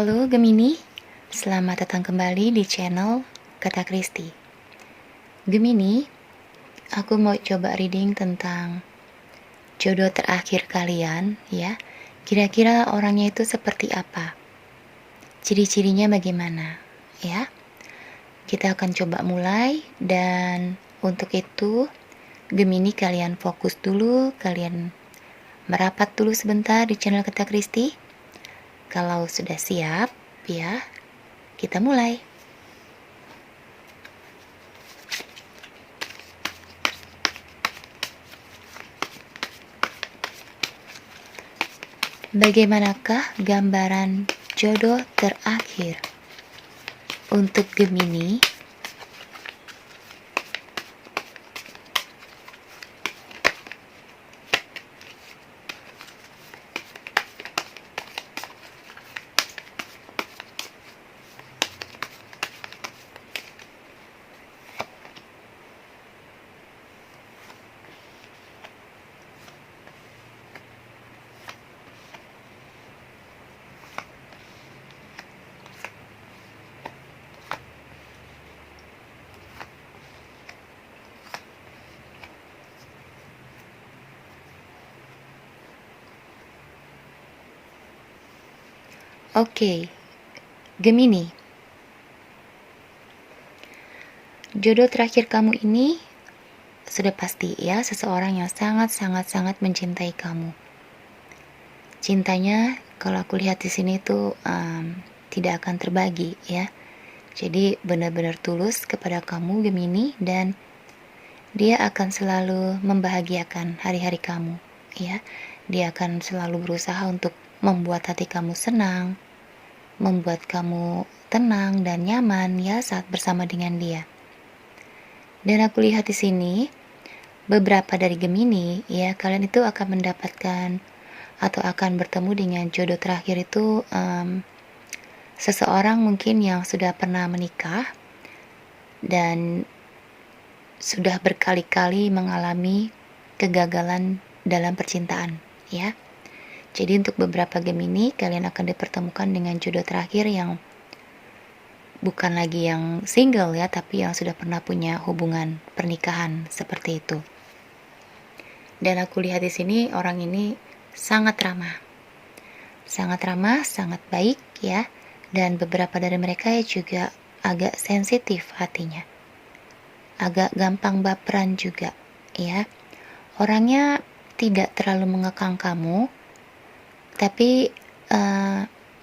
Halo Gemini, selamat datang kembali di channel Kata Kristi. Gemini, aku mau coba reading tentang jodoh terakhir kalian ya. Kira-kira orangnya itu seperti apa? Ciri-cirinya bagaimana? Ya, kita akan coba mulai, dan untuk itu Gemini, kalian fokus dulu, kalian merapat dulu sebentar di channel Kata Kristi. Kalau sudah siap ya, kita mulai. Bagaimanakah gambaran jodoh terakhir untuk Gemini? Oke, Gemini. Jodoh terakhir kamu ini sudah pasti ya, seseorang yang sangat mencintai kamu. Cintanya kalau aku lihat di sini tuh tidak akan terbagi ya. Jadi benar-benar tulus kepada kamu Gemini, dan dia akan selalu membahagiakan hari-hari kamu ya. Dia akan selalu berusaha untuk membuat hati kamu senang, membuat kamu tenang dan nyaman ya saat bersama dengan dia. Dan aku lihat di sini beberapa dari Gemini ya, kalian itu akan mendapatkan atau akan bertemu dengan jodoh terakhir itu seseorang mungkin yang sudah pernah menikah dan sudah berkali-kali mengalami kegagalan dalam percintaan ya. Jadi untuk beberapa Gemini, kalian akan dipertemukan dengan jodoh terakhir yang bukan lagi yang single ya, tapi yang sudah pernah punya hubungan pernikahan seperti itu. Dan aku lihat di sini orang ini sangat ramah, sangat baik ya. Dan beberapa dari mereka juga agak sensitif hatinya, agak gampang baperan juga ya. Orangnya tidak terlalu mengekang kamu, tapi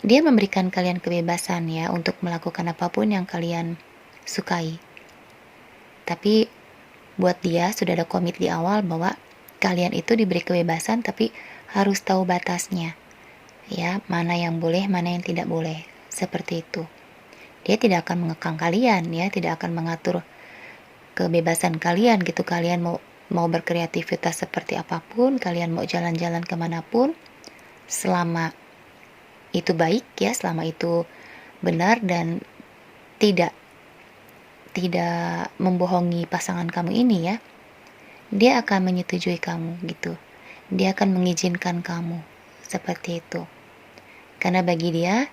dia memberikan kalian kebebasan ya untuk melakukan apapun yang kalian sukai. Tapi buat dia sudah ada komit di awal bahwa kalian itu diberi kebebasan, tapi harus tahu batasnya ya, mana yang boleh, mana yang tidak boleh, seperti itu. Dia tidak akan mengekang kalian ya, tidak akan mengatur kebebasan kalian gitu. Kalian mau berkreativitas seperti apapun, kalian mau jalan-jalan kemanapun, selama itu baik ya, selama itu benar dan tidak membohongi pasangan kamu ini ya, dia akan menyetujui kamu gitu. Dia akan mengizinkan kamu seperti itu. Karena bagi dia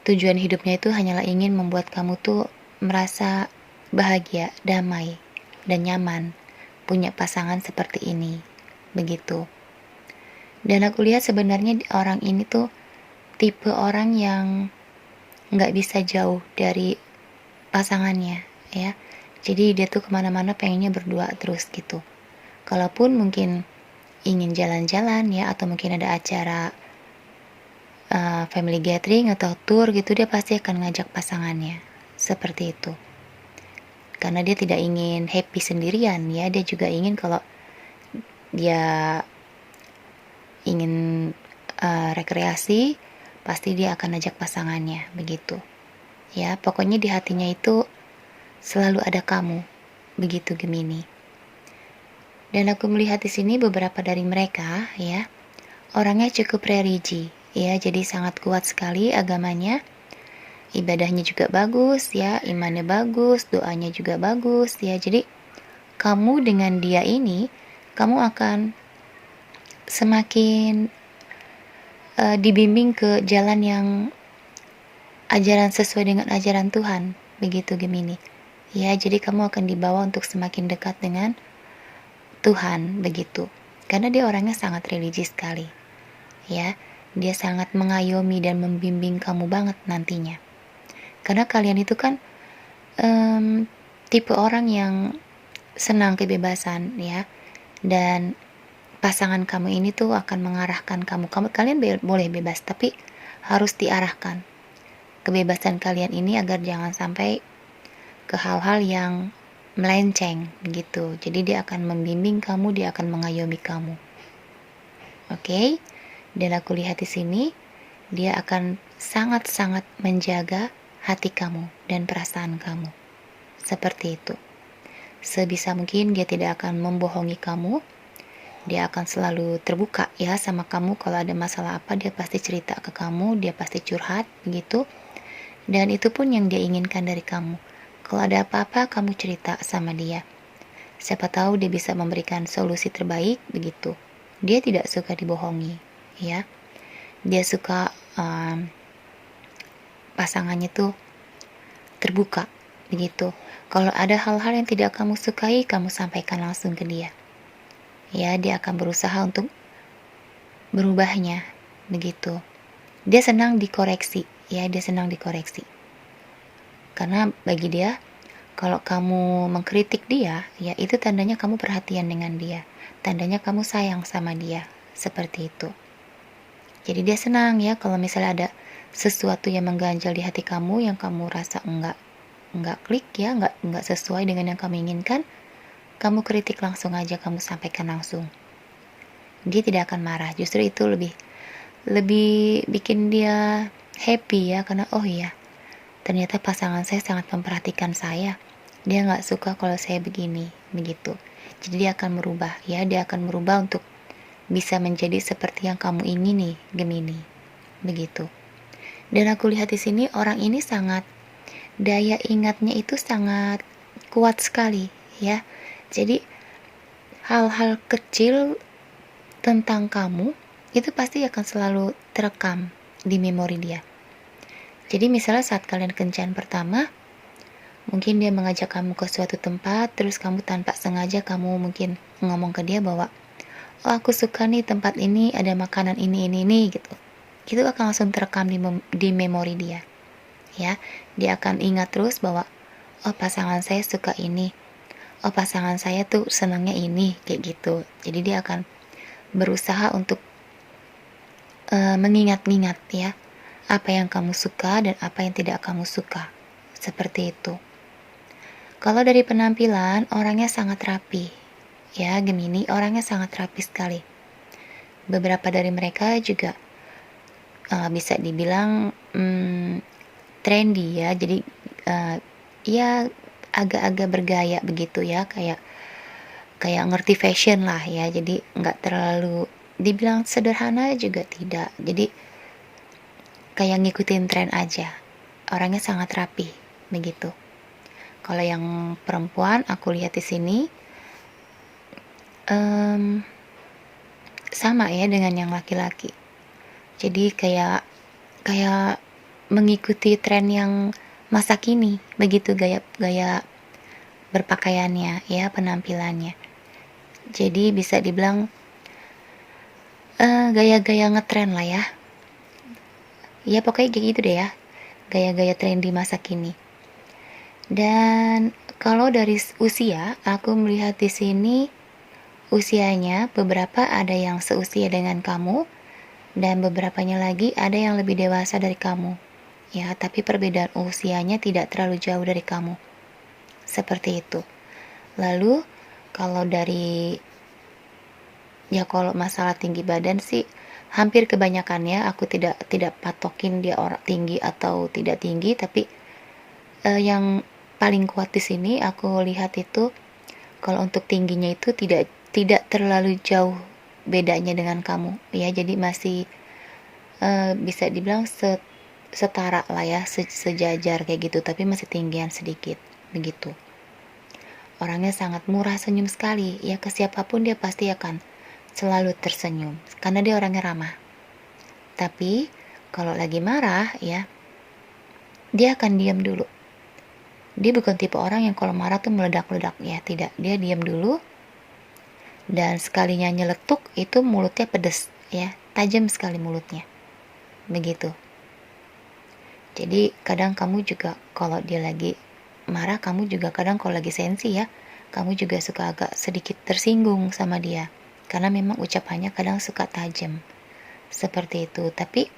tujuan hidupnya itu hanyalah ingin membuat kamu tuh merasa bahagia, damai dan nyaman punya pasangan seperti ini, begitu. Dan aku lihat sebenarnya orang ini tuh tipe orang yang nggak bisa jauh dari pasangannya ya. Jadi dia tuh kemana-mana pengennya berdua terus gitu. Kalaupun mungkin ingin jalan-jalan ya, atau mungkin ada acara family gathering atau tour gitu, dia pasti akan ngajak pasangannya seperti itu. Karena dia tidak ingin happy sendirian ya, dia juga ingin kalau dia ingin rekreasi, pasti dia akan ajak pasangannya begitu ya. Pokoknya di hatinya itu selalu ada kamu, begitu Gemini. Dan aku melihat di sini beberapa dari mereka ya, orangnya cukup religi ya, jadi sangat kuat sekali agamanya, ibadahnya juga bagus ya, imannya bagus, doanya juga bagus ya. Jadi kamu dengan dia ini, kamu akan semakin dibimbing ke jalan yang ajaran sesuai dengan ajaran Tuhan, begitu Gemini. Ya, jadi kamu akan dibawa untuk semakin dekat dengan Tuhan, begitu. Karena dia orangnya sangat religi sekali. Ya, dia sangat mengayomi dan membimbing kamu banget nantinya. Karena kalian itu kan tipe orang yang senang kebebasan, ya. Dan pasangan kamu ini tuh akan mengarahkan kalian boleh bebas, tapi harus diarahkan kebebasan kalian ini agar jangan sampai ke hal-hal yang melenceng gitu. Jadi dia akan membimbing kamu, dia akan mengayomi kamu. Oke? Dan aku lihat di sini dia akan sangat-sangat menjaga hati kamu dan perasaan kamu. Seperti itu. Sebisa mungkin dia tidak akan membohongi kamu. Dia akan selalu terbuka ya sama kamu. Kalau ada masalah apa, dia pasti cerita ke kamu, dia pasti curhat begitu. Dan itu pun yang dia inginkan dari kamu. Kalau ada apa-apa, kamu cerita sama dia. Siapa tahu dia bisa memberikan solusi terbaik begitu. Dia tidak suka dibohongi, ya. Dia suka pasangannya tuh terbuka begitu. Kalau ada hal-hal yang tidak kamu sukai, kamu sampaikan langsung ke dia. Ya, dia akan berusaha untuk berubahnya begitu. Dia senang dikoreksi, ya, dia senang dikoreksi. Karena bagi dia, kalau kamu mengkritik dia, ya itu tandanya kamu perhatian dengan dia. Tandanya kamu sayang sama dia, seperti itu. Jadi dia senang ya kalau misalnya ada sesuatu yang mengganjal di hati kamu yang kamu rasa enggak klik ya, enggak sesuai dengan yang kamu inginkan, kamu kritik langsung aja, kamu sampaikan langsung. Dia tidak akan marah, justru itu lebih bikin dia happy ya, karena oh iya, ternyata pasangan saya sangat memperhatikan saya. Dia nggak suka kalau saya begini, begitu. Jadi dia akan merubah, ya, dia akan merubah untuk bisa menjadi seperti yang kamu ingini, Gemini, begitu. Dan aku lihat di sini orang ini sangat daya ingatnya itu sangat kuat sekali, ya. Jadi hal-hal kecil tentang kamu itu pasti akan selalu terekam di memori dia. Jadi misalnya saat kalian kencan pertama, mungkin dia mengajak kamu ke suatu tempat, terus kamu tanpa sengaja kamu mungkin ngomong ke dia bahwa, oh aku suka nih tempat ini, ada makanan ini gitu. Itu akan langsung terekam di memori dia. Ya, dia akan ingat terus bahwa, oh pasangan saya suka ini, oh pasangan saya tuh senangnya ini, kayak gitu. Jadi dia akan berusaha untuk mengingat-ingat ya, apa yang kamu suka dan apa yang tidak kamu suka. Seperti itu. Kalau dari penampilan, orangnya sangat rapi. Ya, Gemini orangnya sangat rapi sekali. Beberapa dari mereka juga bisa dibilang trendy ya. Jadi ya agak-agak bergaya begitu ya, kayak ngerti fashion lah ya. Jadi nggak terlalu dibilang sederhana juga tidak. Jadi kayak ngikutin tren aja. Orangnya sangat rapi begitu. Kalau yang perempuan aku lihat di sini sama ya dengan yang laki-laki. Jadi kayak mengikuti tren yang masa kini, begitu gaya berpakaiannya ya, penampilannya. Jadi bisa dibilang gaya-gaya ngetren lah ya. Ya pokoknya kayak gitu deh ya. Gaya-gaya tren di masa kini. Dan kalau dari usia, aku melihat di sini usianya beberapa ada yang seusia dengan kamu dan beberapanya lagi ada yang lebih dewasa dari kamu. Ya, tapi perbedaan usianya tidak terlalu jauh dari kamu. Seperti itu. Lalu kalau kalau masalah tinggi badan sih hampir kebanyakan ya, aku tidak patokin dia orang tinggi atau tidak tinggi, tapi yang paling kuat di sini aku lihat itu kalau untuk tingginya itu tidak terlalu jauh bedanya dengan kamu ya, jadi masih bisa dibilang setara lah ya, sejajar kayak gitu, tapi masih tinggian sedikit begitu. Orangnya sangat murah senyum sekali ya, ke siapapun dia pasti akan selalu tersenyum karena dia orangnya ramah, Tapi kalau lagi marah ya, dia akan diam dulu. Dia bukan tipe orang yang kalau marah tuh meledak-ledak ya, tidak. Dia diam dulu, dan sekalinya nyeletuk itu mulutnya pedes ya, tajam sekali mulutnya. Begitu. Jadi kadang kamu juga kalau dia lagi marah, kamu juga kadang kalau lagi sensi ya, kamu juga suka agak sedikit tersinggung sama dia. Karena memang ucapannya kadang suka tajam. Seperti itu. Tapi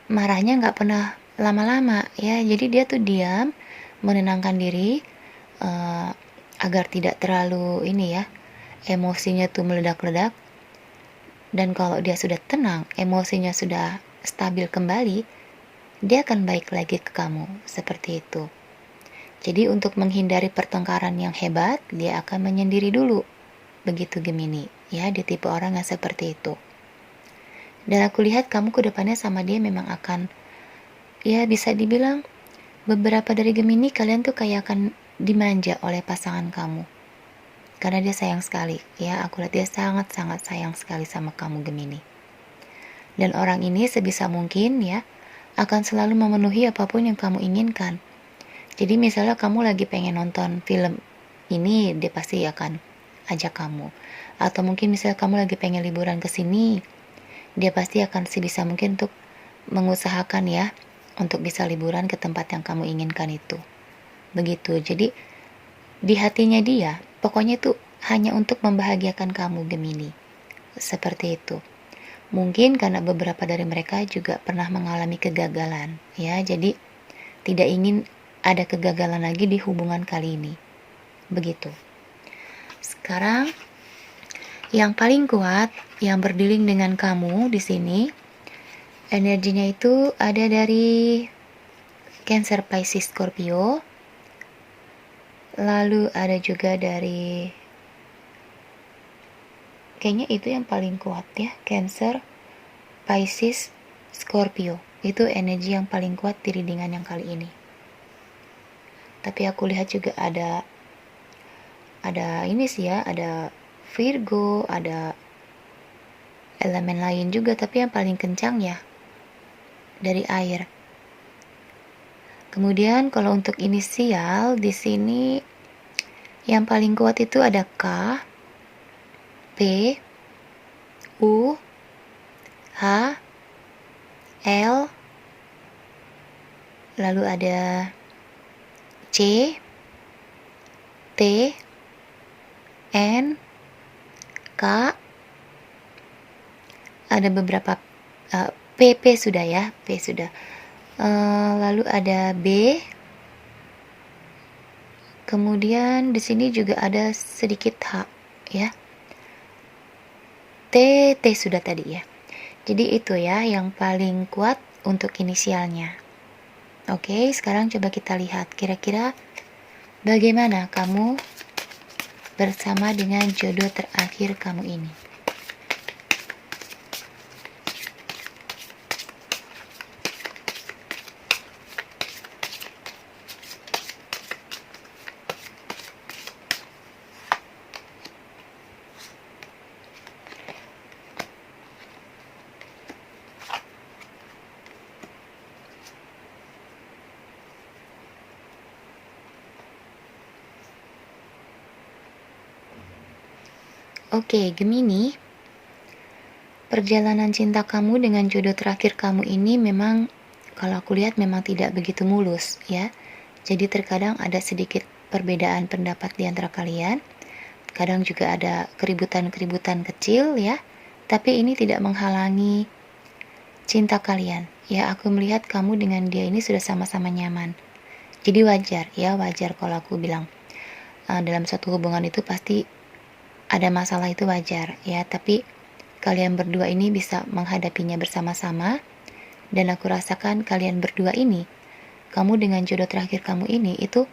marahnya nggak pernah lama-lama ya. Jadi dia tuh diam, menenangkan diri agar tidak terlalu ini ya, emosinya tuh meledak-ledak. Dan kalau dia sudah tenang, emosinya sudah stabil kembali, dia akan baik lagi ke kamu. Seperti itu. Jadi untuk menghindari pertengkaran yang hebat, dia akan menyendiri dulu. Begitu Gemini, ya, di tipe orang yang seperti itu. Dan aku lihat kamu ke depannya sama dia memang akan, ya bisa dibilang, beberapa dari Gemini kalian tuh kayak akan dimanja oleh pasangan kamu. Karena dia sayang sekali, ya, aku lihat dia sangat-sangat sayang sekali sama kamu Gemini. Dan orang ini sebisa mungkin ya, akan selalu memenuhi apapun yang kamu inginkan. Jadi misalnya kamu lagi pengen nonton film ini, dia pasti akan ajak kamu. Atau mungkin misalnya kamu lagi pengen liburan ke sini, dia pasti akan sebisa mungkin untuk mengusahakan ya, untuk bisa liburan ke tempat yang kamu inginkan itu. Begitu. Jadi di hatinya dia, pokoknya itu hanya untuk membahagiakan kamu Gemini. Seperti itu. Mungkin karena beberapa dari mereka juga pernah mengalami kegagalan, ya. Jadi tidak ingin ada kegagalan lagi di hubungan kali ini. Begitu. Sekarang yang paling kuat yang berdealing dengan kamu di sini, energinya itu ada dari Cancer, Pisces, Scorpio. Lalu ada juga dari, kayaknya itu yang paling kuat ya, Cancer, Pisces, Scorpio. Itu energi yang paling kuat di readingan yang kali ini. Tapi aku lihat juga ada ini sih ya, ada Virgo, ada elemen lain juga, tapi yang paling kencang ya dari air. Kemudian kalau untuk inisial di sini yang paling kuat itu ada K, P, U, H, L, lalu ada C, T, N, K, ada beberapa P sudah ya, P sudah. Lalu ada B. Kemudian di sini juga ada sedikit H ya. T sudah tadi ya. Jadi itu ya yang paling kuat untuk inisialnya. Oke, sekarang coba kita lihat kira-kira bagaimana kamu bersama dengan jodoh terakhir kamu ini. Oke, Gemini, perjalanan cinta kamu dengan jodoh terakhir kamu ini memang, kalau aku lihat memang tidak begitu mulus ya. Jadi terkadang ada sedikit perbedaan pendapat di antara kalian. Kadang juga ada keributan-keributan kecil ya. Tapi ini tidak menghalangi cinta kalian. Ya, aku melihat kamu dengan dia ini sudah sama-sama nyaman. Jadi wajar ya, wajar kalau aku bilang dalam satu hubungan itu pasti ada masalah, itu wajar ya, tapi kalian berdua ini bisa menghadapinya bersama-sama. Dan aku rasakan kalian berdua ini, kamu dengan jodoh terakhir kamu ini itu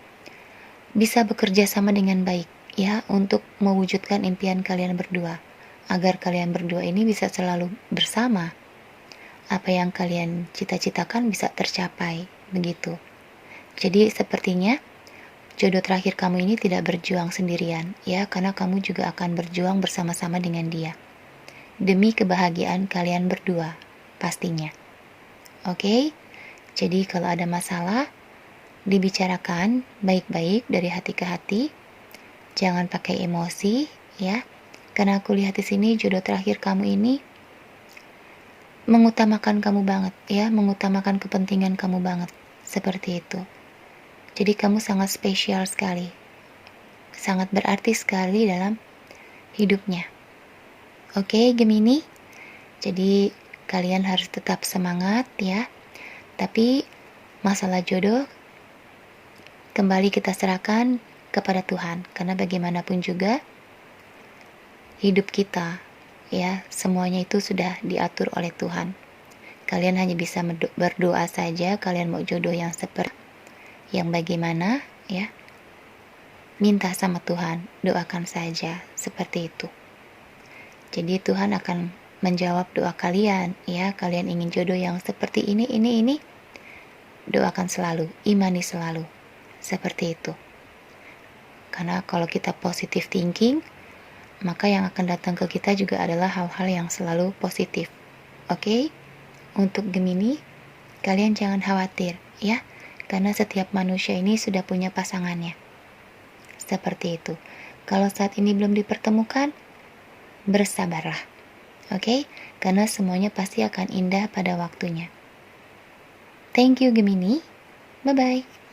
bisa bekerja sama dengan baik ya, untuk mewujudkan impian kalian berdua, agar kalian berdua ini bisa selalu bersama. Apa yang kalian cita-citakan bisa tercapai, begitu. Jadi sepertinya jodoh terakhir kamu ini tidak berjuang sendirian ya, karena kamu juga akan berjuang bersama-sama dengan dia demi kebahagiaan kalian berdua. pastinya. Oke? Jadi kalau ada masalah, dibicarakan baik-baik dari hati ke hati. Jangan pakai emosi, ya. Karena aku lihat di sini jodoh terakhir kamu ini mengutamakan kamu banget, ya, mengutamakan kepentingan kamu banget. Seperti itu. Jadi kamu sangat spesial sekali. Sangat berarti sekali dalam hidupnya. Oke, Gemini. Jadi kalian harus tetap semangat, ya. Tapi masalah jodoh kembali kita serahkan kepada Tuhan, karena bagaimanapun juga hidup kita, ya, semuanya itu sudah diatur oleh Tuhan. Kalian hanya bisa berdoa saja, kalian mau jodoh yang seperti yang bagaimana, ya. Minta sama Tuhan, doakan saja seperti itu. Jadi Tuhan akan menjawab doa kalian, ya. Kalian ingin jodoh yang seperti ini, doakan selalu, imani selalu. Seperti itu. Karena kalau kita positive thinking, maka yang akan datang ke kita juga adalah hal-hal yang selalu positif. Oke? Untuk Gemini, kalian jangan khawatir, ya. Karena setiap manusia ini sudah punya pasangannya. Seperti itu. Kalau saat ini belum dipertemukan, bersabarlah. Oke? Karena semuanya pasti akan indah pada waktunya. Thank you Gemini. Bye-bye.